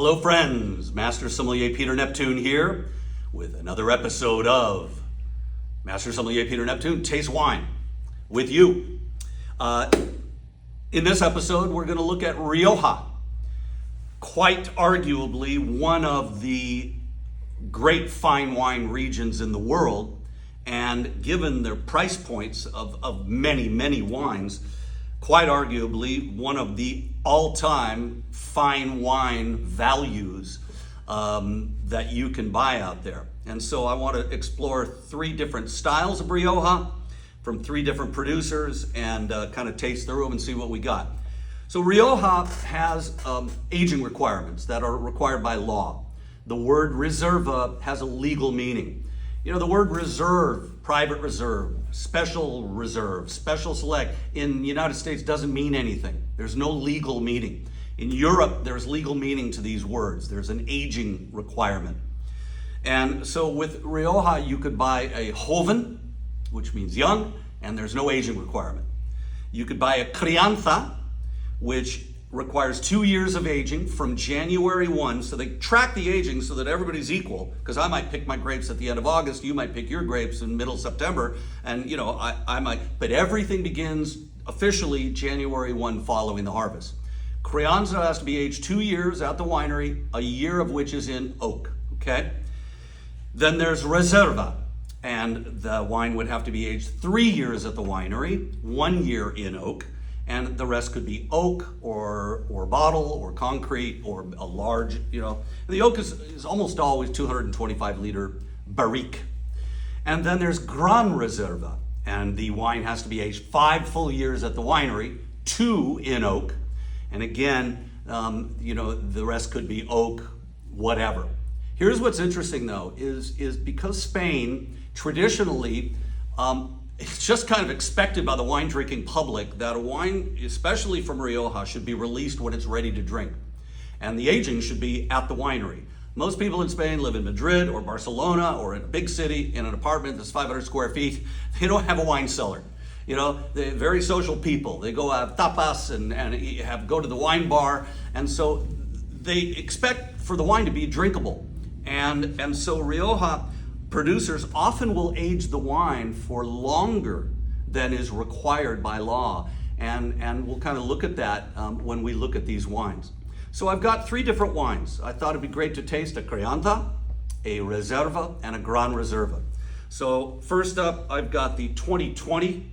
Hello friends, Master Sommelier Peter Neptune here with another episode of Master Sommelier Peter Neptune Taste Wine with you. In this episode, we're going to look at Rioja, quite arguably one of the great fine wine regions in the world, and given their price points of many wines, quite arguably one of the all-time fine wine values that you can buy out there. And so I want to explore three different styles of Rioja from three different producers and kind of taste through them and see what we got. So Rioja has aging requirements that are required by law. The word Reserva has a legal meaning. You know, the word reserve, private reserve, special select in the United States doesn't mean anything. There's no legal meaning. In Europe, there's legal meaning to these words. There's an aging requirement. And so with Rioja, you could buy a joven, which means young, and there's no aging requirement. You could buy a Crianza, which requires 2 years of aging from January 1. So they track the aging so that everybody's equal, because I might pick my grapes at the end of August, you might pick your grapes in middle September, and I might, but everything begins officially January 1 following the harvest. Crianza has to be aged 2 years at the winery, a year of which is in oak, okay? Then there's Reserva, and the wine would have to be aged 3 years at the winery, 1 year in oak, and the rest could be oak or bottle or concrete or a large, The oak is almost always 225 liter barrique. And then there's Gran Reserva, and the wine has to be aged 5 full years at the winery, 2 in oak. And again, the rest could be oak, whatever. Here's what's interesting though, is because Spain traditionally, it's just kind of expected by the wine drinking public that a wine, especially from Rioja, should be released when it's ready to drink. And the aging should be at the winery. Most people in Spain live in Madrid or Barcelona or in a big city in an apartment that's 500 square feet. They don't have a wine cellar. They're very social people. They go have tapas and go to the wine bar. And so they expect for the wine to be drinkable. And so Rioja producers often will age the wine for longer than is required by law. And we'll kind of look at that when we look at these wines. So I've got 3 different wines. I thought it'd be great to taste a Crianza, a Reserva, and a Gran Reserva. So first up, I've got the 2020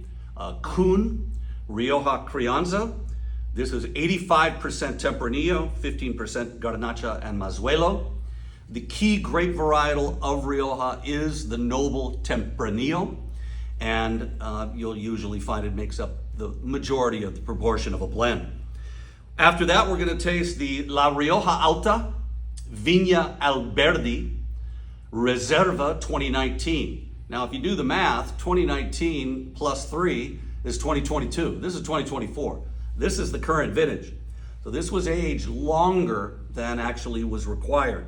Kun Rioja Crianza. This is 85% Tempranillo, 15% Garnacha and Mazuelo. The key grape varietal of Rioja is the noble Tempranillo, and you'll usually find it makes up the majority of the proportion of a blend. After that, we're going to taste the La Rioja Alta Viña Alberdi Reserva 2019. Now, if you do the math, 2019 plus 3 is 2022. This is 2024. This is the current vintage. So this was aged longer than actually was required.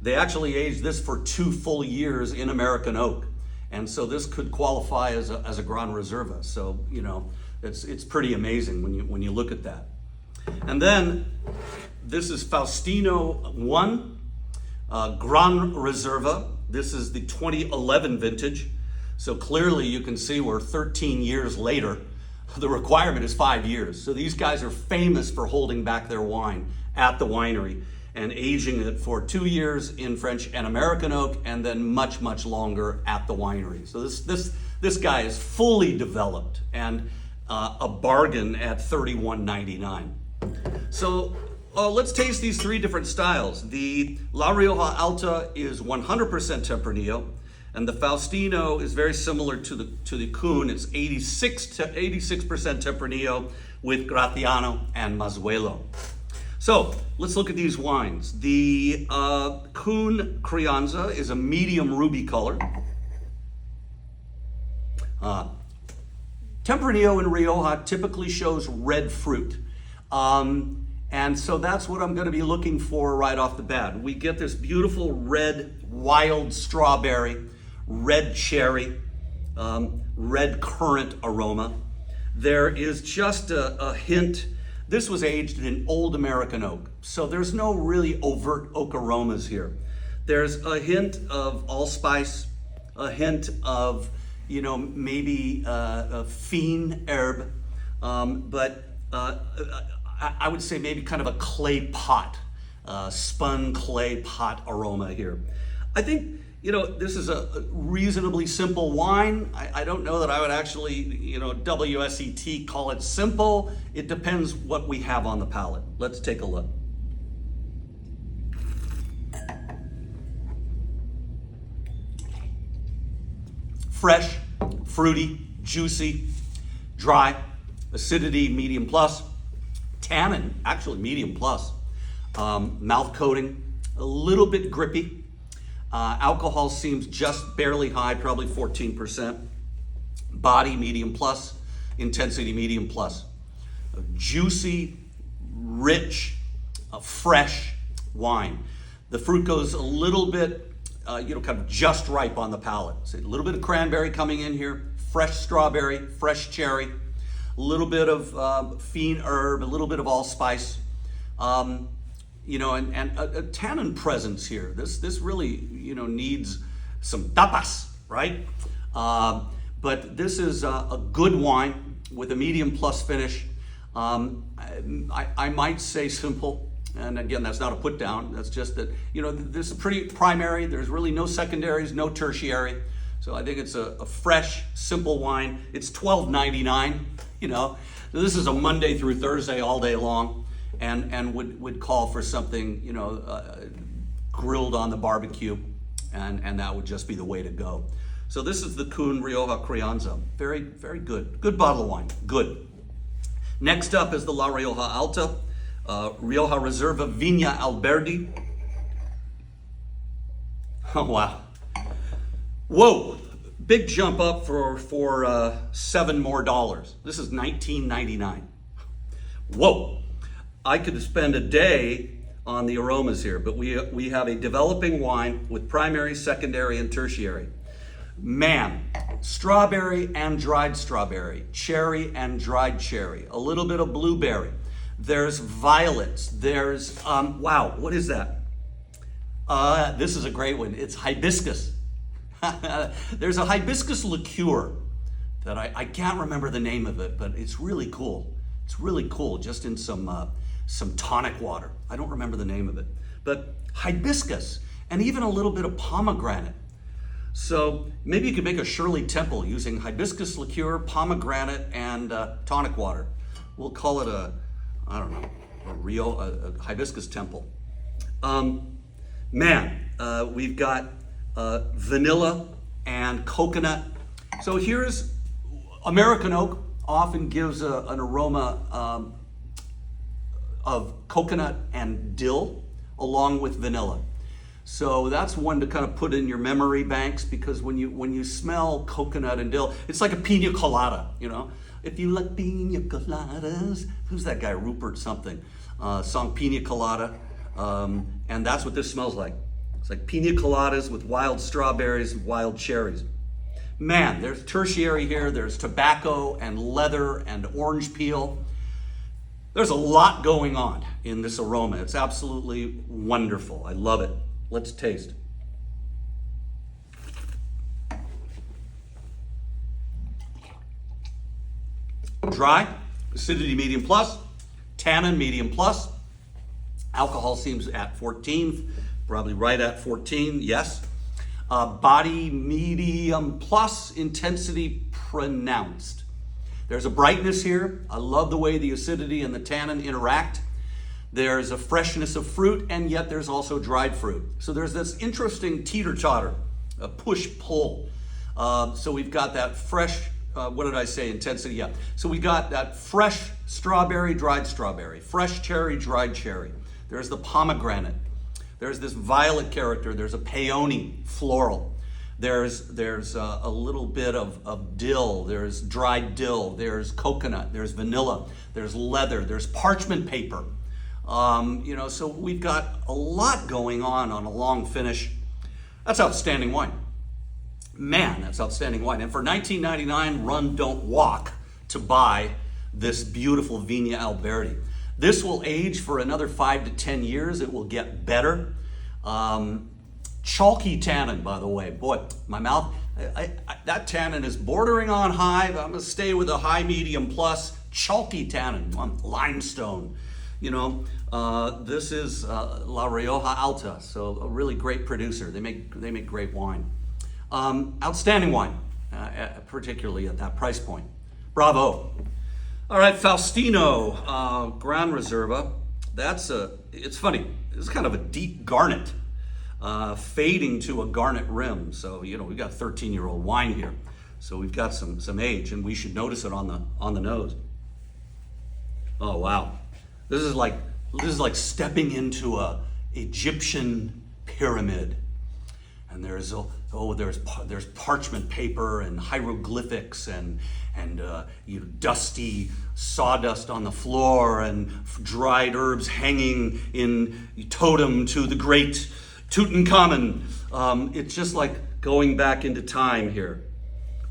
They actually aged this for 2 full years in American oak. And so this could qualify as a Gran Reserva. So, it's pretty amazing when you look at that. And then this is Faustino 1 Gran Reserva. This is the 2011 vintage. So clearly you can see we're 13 years later. The requirement is 5 years. So these guys are famous for holding back their wine at the winery and aging it for 2 years in French and American oak, and then much longer at the winery. So this guy is fully developed and a bargain at $31.99. So let's taste these 3 different styles. The La Rioja Alta is 100% Tempranillo, and the Faustino is very similar to the Kun. It's 86% Tempranillo with Gratiano and Mazuelo. So let's look at these wines. The Kun Crianza is a medium ruby color. Tempranillo in Rioja typically shows red fruit. And so that's what I'm going to be looking for right off the bat. We get this beautiful red wild strawberry, red cherry, red currant aroma. There is just a hint This was aged in old American oak, so there's no really overt oak aromas here. There's a hint of allspice, a hint of, maybe a fine herb, but I would say maybe kind of a clay pot, spun clay pot aroma here. I think, this is a reasonably simple wine. I don't know that I would actually, WSET call it simple. It depends what we have on the palate. Let's take a look. Fresh, fruity, juicy, dry, acidity medium plus, tannin actually medium plus, mouth coating, a little bit grippy. Alcohol seems just barely high, probably 14%. Body medium plus, intensity medium plus. A juicy, rich, fresh wine. The fruit goes a little bit, kind of just ripe on the palate. So a little bit of cranberry coming in here, fresh strawberry, fresh cherry, a little bit of fine herb, a little bit of allspice. And a tannin presence here. This really, needs some tapas, right? But this is a good wine with a medium plus finish. I might say simple, and again, that's not a put down. That's just that, this is pretty primary. There's really no secondaries, no tertiary. So I think it's a fresh, simple wine. It's $12.99, So this is a Monday through Thursday all day long. And would call for something, grilled on the barbecue, and that would just be the way to go. So this is the Kuhn Rioja Crianza. Very, very good. Good bottle of wine. Good. Next up is the La Rioja Alta, Rioja Reserva Viña Alberdi. Oh, wow. Whoa. Big jump up for $7 more. This is $19.99. Whoa. I could spend a day on the aromas here, but we have a developing wine with primary, secondary, and tertiary. Man, strawberry and dried strawberry, cherry and dried cherry, a little bit of blueberry. There's violets. There's, wow, what is that? This is a great one. It's hibiscus. There's a hibiscus liqueur that I can't remember the name of it, but it's really cool. It's really cool, just in some tonic water. I don't remember the name of it, but hibiscus and even a little bit of pomegranate. So maybe you could make a Shirley Temple using hibiscus liqueur, pomegranate, and tonic water. We'll call it a hibiscus temple. We've got vanilla and coconut. So here's American oak often gives an aroma of coconut and dill along with vanilla. So that's one to kind of put in your memory banks, because when you smell coconut and dill, it's like a pina colada, If you like pina coladas, who's that guy, Rupert something, song Pina Colada, and that's what this smells like. It's like pina coladas with wild strawberries, wild cherries. Man, there's tertiary here, there's tobacco and leather and orange peel. There's a lot going on in this aroma. It's absolutely wonderful. I love it. Let's taste. Dry, acidity medium plus, tannin medium plus. Alcohol seems at 14, probably right at 14, yes. Body medium plus, intensity pronounced. There's a brightness here. I love the way the acidity and the tannin interact. There's a freshness of fruit, and yet there's also dried fruit. So there's this interesting teeter-totter, a push-pull. So we've got that fresh, what did I say, intensity? Yeah. So we got that fresh strawberry, dried strawberry, fresh cherry, dried cherry. There's the pomegranate. There's this violet character. There's a peony, floral. There's a little bit of dill. There's dried dill. There's coconut. There's vanilla. There's leather. There's parchment paper. So we've got a lot going on a long finish. That's outstanding wine. Man, that's outstanding wine. And for $19.99, run, don't walk to buy this beautiful Viña Alberdi. This will age for another 5 to 10 years. It will get better. Chalky tannin, by the way. Boy, my mouth, that tannin is bordering on high. I'm going to stay with a high, medium plus. Chalky tannin, limestone. You know, this is La Rioja Alta, so a really great producer. They make great wine. Outstanding wine, particularly at that price point. Bravo. All right, Faustino, Gran Reserva. It's funny. It's kind of a deep garnet, fading to a garnet rim. So, you know, we've got 13-year-old wine here. So we've got some age, and we should notice it on the nose. Oh, wow. This is like stepping into a Egyptian pyramid. And there's parchment paper and hieroglyphics and dusty sawdust on the floor and dried herbs hanging in totem to the great Tutankhamun. It's just like going back into time here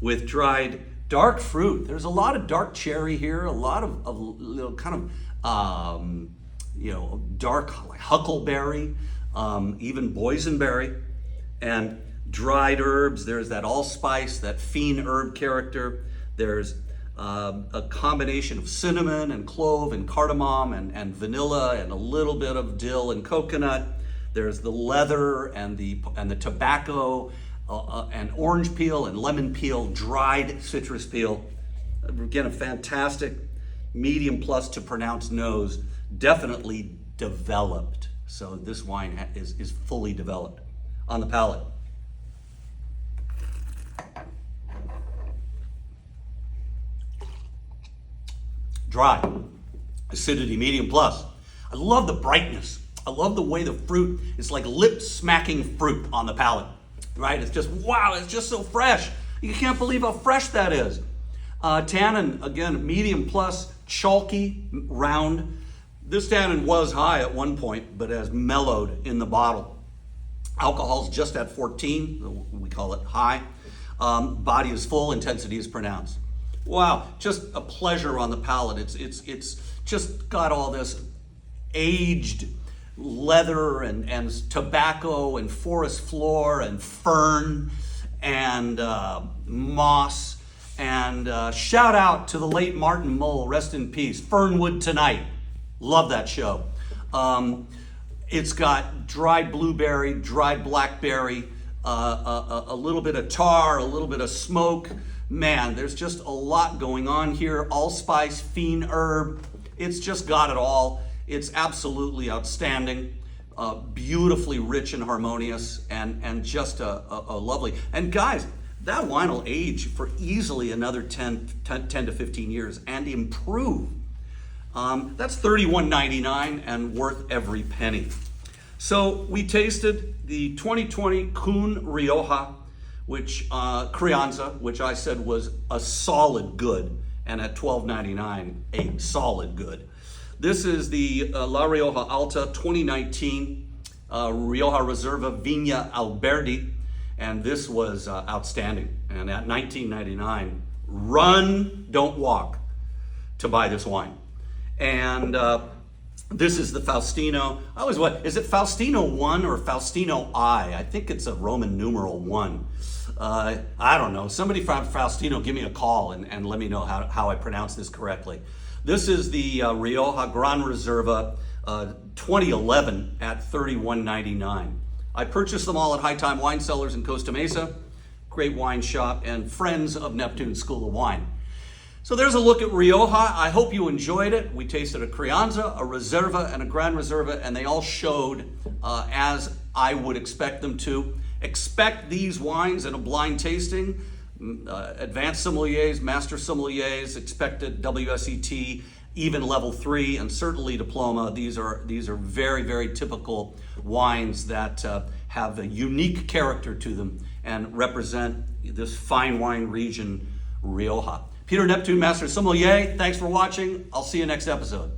with dried dark fruit. There's a lot of dark cherry here, a lot of little kind of dark like huckleberry, even boysenberry. And dried herbs, there's that allspice, that fiend herb character. There's a combination of cinnamon and clove and cardamom and vanilla and a little bit of dill and coconut. There's the leather and the tobacco and orange peel and lemon peel, dried citrus peel. Again, a fantastic medium plus to pronounced nose, definitely developed. So this wine is fully developed on the palate. Dry, acidity medium plus. I love the brightness. I love the way the fruit is like lip smacking fruit on the palate, right? It's just, wow, it's just so fresh. You can't believe how fresh that is. Tannin, again, medium plus, chalky, round. This tannin was high at one point, but has mellowed in the bottle. Alcohol's just at 14, we call it high. Body is full, intensity is pronounced. Wow, just a pleasure on the palate. It's just got all this aged leather and tobacco and forest floor and fern and moss. And shout out to the late Martin Mull, rest in peace. Fernwood Tonight, love that show. It's got dried blueberry, dried blackberry, a little bit of tar, a little bit of smoke. Man, there's just a lot going on here. Allspice, fiend herb. It's just got it all. It's absolutely outstanding. Beautifully rich and harmonious, and just a lovely. And guys, that wine will age for easily another 10 to 15 years and improve. That's $31.99 and worth every penny. So we tasted the 2020 Kun Rioja, which Crianza, which I said was a solid good, and at $12.99, a solid good. This is the La Rioja Alta 2019 Rioja Reserva Viña Alberdi, and this was outstandanding. And at $19.99, run, don't walk to buy this wine. And this is the Faustino. I always wonder, is it Faustino 1 or Faustino I? I think it's a Roman numeral 1. I don't know. Somebody from Faustino, give me a call and let me know how I pronounce this correctly. This is the Rioja Gran Reserva 2011 at $31.99. I purchased them all at High Time Wine Cellars in Costa Mesa. Great wine shop and friends of Neptune School of Wine. So there's a look at Rioja. I hope you enjoyed it. We tasted a Crianza, a Reserva, and a Gran Reserva, and they all showed as I would expect them to. Expect these wines in a blind tasting. Advanced sommeliers, master sommeliers, expected WSET, even level 3, and certainly diploma. These are very, very typical wines that have a unique character to them and represent this fine wine region, Rioja. Peter Neptune, Master Sommelier, thanks for watching. I'll see you next episode.